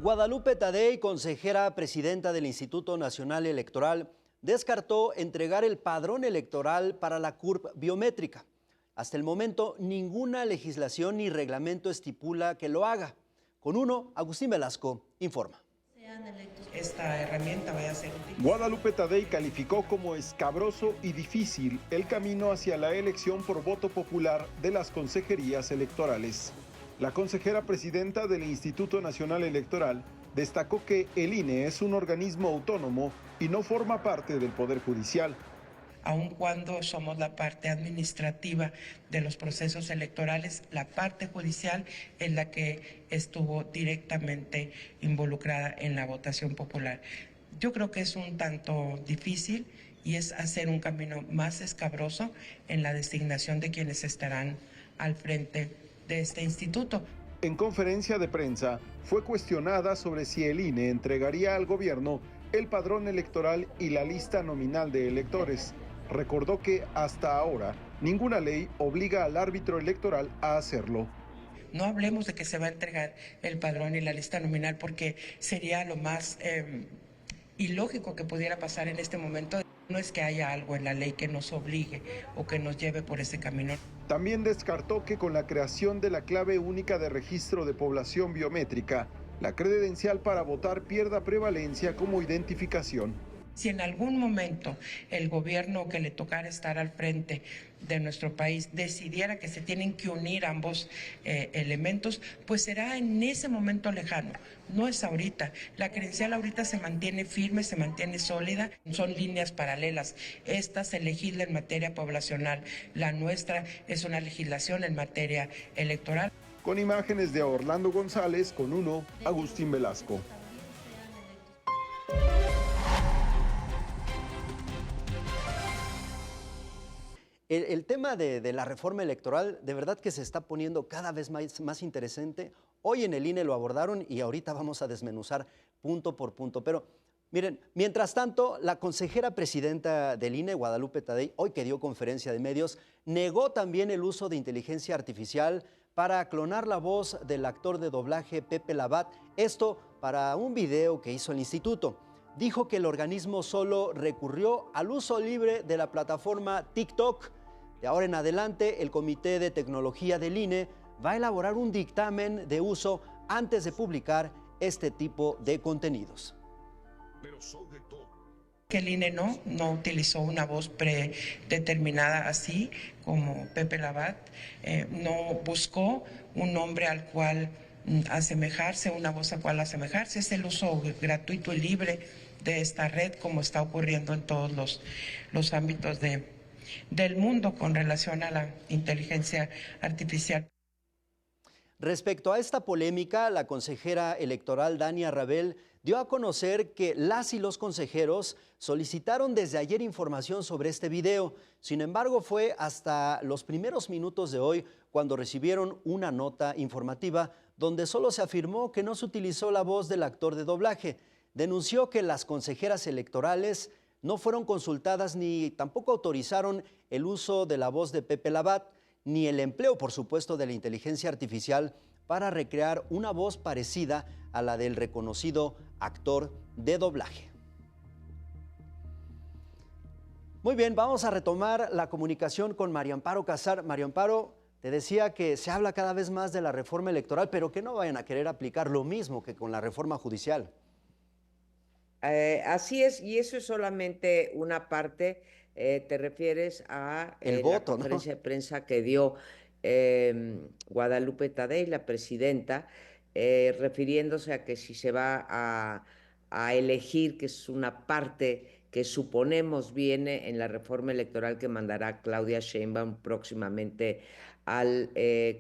Guadalupe Tadei, consejera presidenta del Instituto Nacional Electoral, descartó entregar el padrón electoral para la CURP biométrica. Hasta el momento, ninguna legislación ni reglamento estipula que lo haga. Con uno, Agustín Velasco informa. Esta herramienta vaya a ser útil. Guadalupe Tadei calificó como escabroso y difícil el camino hacia la elección por voto popular de las consejerías electorales. La consejera presidenta del Instituto Nacional Electoral destacó que el INE es un organismo autónomo y no forma parte del Poder Judicial. Aun cuando somos la parte administrativa de los procesos electorales, la parte judicial es la que estuvo directamente involucrada en la votación popular. Yo creo que es un tanto difícil y es hacer un camino más escabroso en la designación de quienes estarán al frente de este instituto. En conferencia de prensa fue cuestionada sobre si el INE entregaría al gobierno el padrón electoral y la lista nominal de electores. Recordó que hasta ahora ninguna ley obliga al árbitro electoral a hacerlo. No hablemos de que se va a entregar el padrón y la lista nominal porque sería lo más ilógico que pudiera pasar en este momento. No es que haya algo en la ley que nos obligue o que nos lleve por ese camino. También descartó que con la creación de la clave única de registro de población biométrica, la credencial para votar pierda prevalencia como identificación. Si en algún momento el gobierno que le tocara estar al frente de nuestro país decidiera que se tienen que unir ambos elementos, pues será en ese momento lejano, no es ahorita. La credencial ahorita se mantiene firme, se mantiene sólida, son líneas paralelas. Esta se legisla en materia poblacional, la nuestra es una legislación en materia electoral. Con imágenes de Orlando González, con uno, Agustín Velasco. El tema de la reforma electoral de verdad que se está poniendo cada vez más interesante. Hoy en el INE lo abordaron y ahorita vamos a desmenuzar punto por punto. Pero miren, mientras tanto, la consejera presidenta del INE, Guadalupe Tadei, hoy que dio conferencia de medios, negó también el uso de inteligencia artificial para clonar la voz del actor de doblaje Pepe Labat, esto para un video que hizo el instituto. Dijo que el organismo solo recurrió al uso libre de la plataforma TikTok. De ahora en adelante, el Comité de Tecnología del INE va a elaborar un dictamen de uso antes de publicar este tipo de contenidos. Que el INE no utilizó una voz predeterminada así como Pepe Labat, no buscó un nombre al cual asemejarse, una voz al cual asemejarse. Es el uso gratuito y libre de esta red, como está ocurriendo en todos los ámbitos del mundo con relación a la inteligencia artificial. Respecto a esta polémica, la consejera electoral Dania Rabel dio a conocer que las y los consejeros solicitaron desde ayer información sobre este video. Sin embargo, fue hasta los primeros minutos de hoy cuando recibieron una nota informativa donde solo se afirmó que no se utilizó la voz del actor de doblaje. Denunció que las consejeras electorales no fueron consultadas ni tampoco autorizaron el uso de la voz de Pepe Labat, ni el empleo, por supuesto, de la inteligencia artificial para recrear una voz parecida a la del reconocido actor de doblaje. Muy bien, vamos a retomar la comunicación con María Amparo Casar. María Amparo, te decía que se habla cada vez más de la reforma electoral, pero que no vayan a querer aplicar lo mismo que con la reforma judicial. Así es, y eso es solamente una parte. Te refieres a El la voto, conferencia ¿no? de prensa que dio Guadalupe Tadei, la presidenta, refiriéndose a que si se va a elegir, que es una parte que suponemos viene en la reforma electoral que mandará Claudia Sheinbaum próximamente al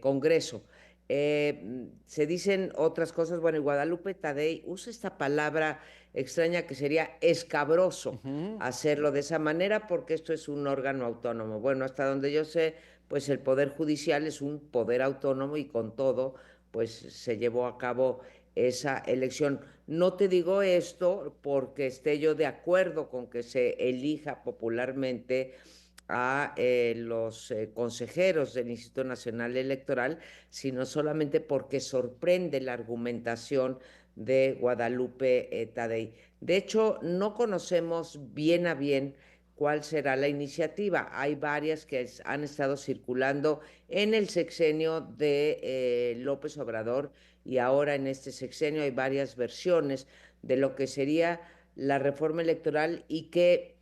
Congreso. Se dicen otras cosas. Bueno, y Guadalupe Tadei usa esta palabra extraña que sería escabroso hacerlo de esa manera porque esto es un órgano autónomo. Bueno, hasta donde yo sé, pues el Poder Judicial es un poder autónomo y con todo, pues se llevó a cabo esa elección. No te digo esto porque esté yo de acuerdo con que se elija popularmente a los consejeros del Instituto Nacional Electoral, sino solamente porque sorprende la argumentación de Guadalupe Tadei. De hecho, no conocemos bien a bien cuál será la iniciativa. Hay varias que han estado circulando en el sexenio de López Obrador, y ahora en este sexenio hay varias versiones de lo que sería la reforma electoral, y que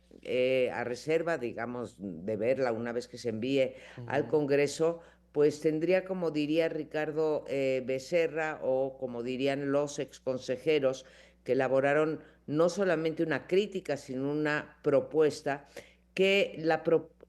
a reserva, digamos, de verla una vez que se envíe al Congreso, pues tendría, como diría Ricardo Becerra, o como dirían los exconsejeros que elaboraron no solamente una crítica, sino una propuesta,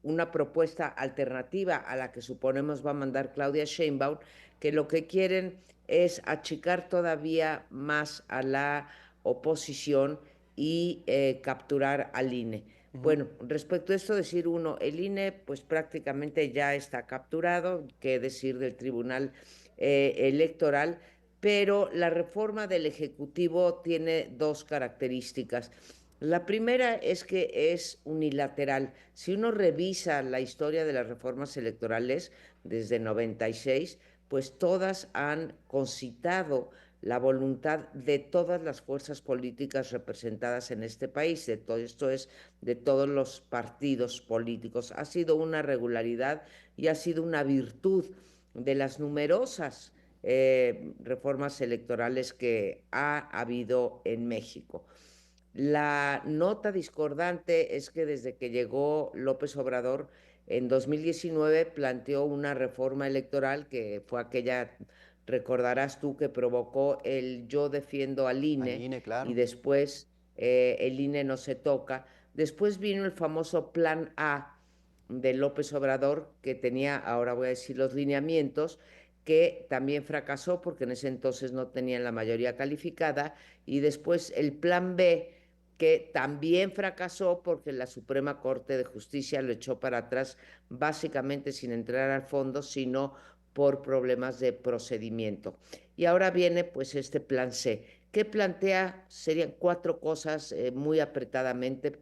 una propuesta alternativa a la que suponemos va a mandar Claudia Sheinbaum, que lo que quieren es achicar todavía más a la oposición y capturar al INE. Bueno, respecto a esto, decir uno, el INE pues prácticamente ya está capturado, qué decir del Tribunal Electoral, pero la reforma del Ejecutivo tiene dos características. La primera es que es unilateral. Si uno revisa la historia de las reformas electorales desde 96, pues todas han concitado la voluntad de todas las fuerzas políticas representadas en este país, esto es, de todos los partidos políticos. Ha sido una regularidad y ha sido una virtud de las numerosas reformas electorales que ha habido en México. La nota discordante es que desde que llegó López Obrador en 2019 planteó una reforma electoral que fue aquella, recordarás tú, que provocó el yo defiendo al Al INE, INE, y claro. después el INE no se toca. Después vino el famoso Plan A de López Obrador, que tenía, ahora voy a decir los lineamientos, que también fracasó porque en ese entonces no tenían la mayoría calificada, y después el Plan B, que también fracasó porque la Suprema Corte de Justicia lo echó para atrás, básicamente sin entrar al fondo, sino por problemas de procedimiento. Y ahora viene pues este Plan C, que plantea, serían cuatro cosas muy apretadamente,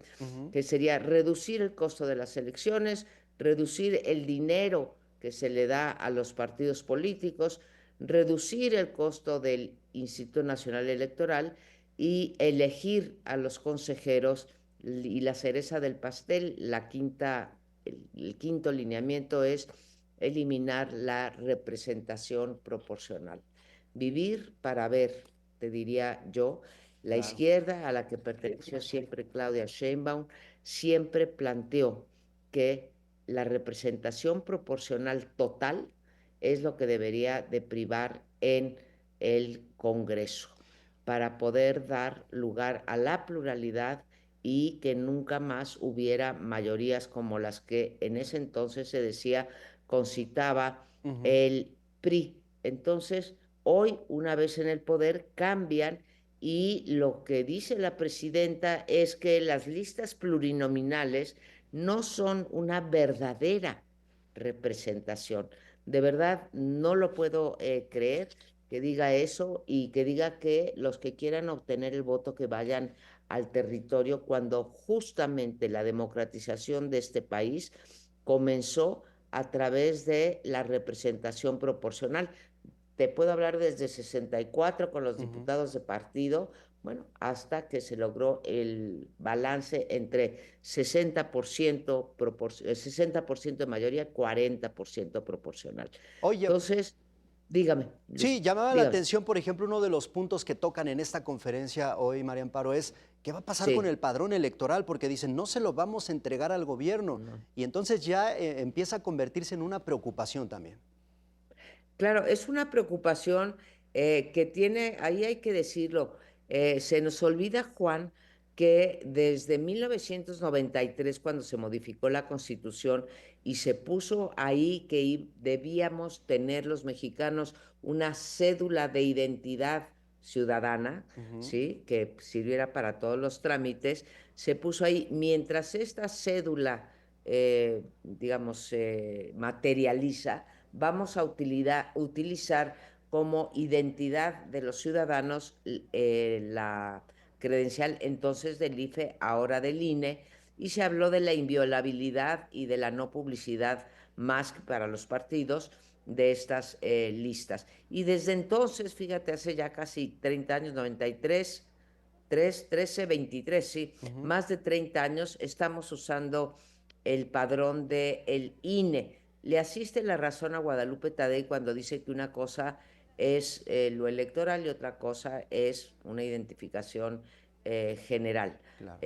que sería reducir el costo de las elecciones, reducir el dinero que se le da a los partidos políticos, reducir el costo del Instituto Nacional Electoral y elegir a los consejeros. Y la cereza del pastel, el quinto lineamiento es eliminar la representación proporcional. Vivir para ver, te diría yo. La Claro. izquierda, a la que perteneció siempre Claudia Sheinbaum, siempre planteó que la representación proporcional total es lo que debería de privar en el Congreso, para poder dar lugar a la pluralidad y que nunca más hubiera mayorías como las que en ese entonces se decía concitaba el PRI. Entonces, hoy, una vez en el poder, cambian, y lo que dice la presidenta es que las listas plurinominales no son una verdadera representación. De verdad, no lo puedo creer que diga eso, y que diga que los que quieran obtener el voto que vayan al territorio, cuando justamente la democratización de este país comenzó a través de la representación proporcional. Te puedo hablar desde 64 con los diputados de partido, bueno, hasta que se logró el balance entre 60%, 60% de mayoría, 40% proporcional. Oye, Entonces, dígame, sí, llamaba la dígame. atención, por ejemplo, uno de los puntos que tocan en esta conferencia hoy, María Amparo, es qué va a pasar con Sí. el padrón electoral, porque dicen, no se lo vamos a entregar al gobierno. Y entonces ya empieza a convertirse en una preocupación también. Claro, es una preocupación que tiene, ahí hay que decirlo, se nos olvida, Juan, que desde 1993, cuando se modificó la Constitución y se puso ahí que debíamos tener los mexicanos una cédula de identidad ciudadana, ¿sí?, que sirviera para todos los trámites, se puso ahí, mientras esta cédula, digamos, se materializa, vamos a utilizar como identidad de los ciudadanos la credencial entonces del IFE, ahora del INE, y se habló de la inviolabilidad y de la no publicidad más que para los partidos, de estas listas. Y desde entonces, fíjate, hace ya casi 30 años, 93, 13, 23, sí, más de 30 años estamos usando el padrón del INE. Le asiste la razón a Guadalupe Tadei cuando dice que una cosa es lo electoral y otra cosa es una identificación general. Claro.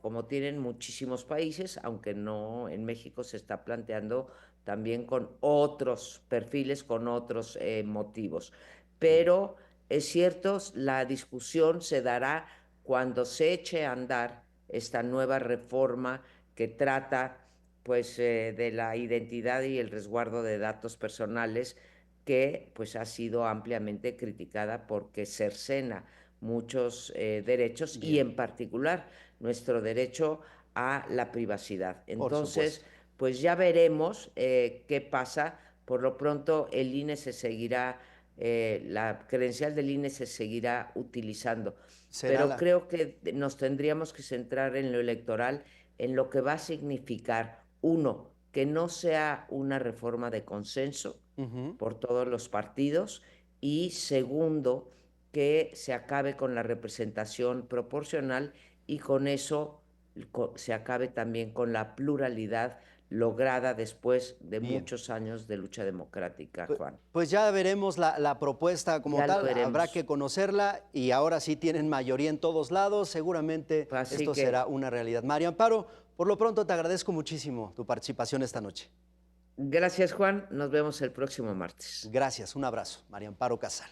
Como tienen muchísimos países, aunque no en México se está planteando también con otros perfiles, con otros motivos. Pero es cierto, la discusión se dará cuando se eche a andar esta nueva reforma que trata pues de la identidad y el resguardo de datos personales, que pues ha sido ampliamente criticada porque cercena muchos derechos y en particular nuestro derecho a la privacidad. Entonces, pues ya veremos qué pasa. Por lo pronto el INE se seguirá, la credencial del INE se seguirá utilizando. Pero creo que nos tendríamos que centrar en lo electoral, en lo que va a significar, uno, que no sea una reforma de consenso por todos los partidos, y segundo, que se acabe con la representación proporcional y con eso se acabe también con la pluralidad lograda después de muchos años de lucha democrática, Juan. Pues ya veremos la propuesta como tal, habrá que conocerla y ahora sí tienen mayoría en todos lados, seguramente esto será una realidad. María Amparo, por lo pronto te agradezco muchísimo tu participación esta noche. Gracias, Juan, nos vemos el próximo martes. Gracias, un abrazo. María Amparo Casar.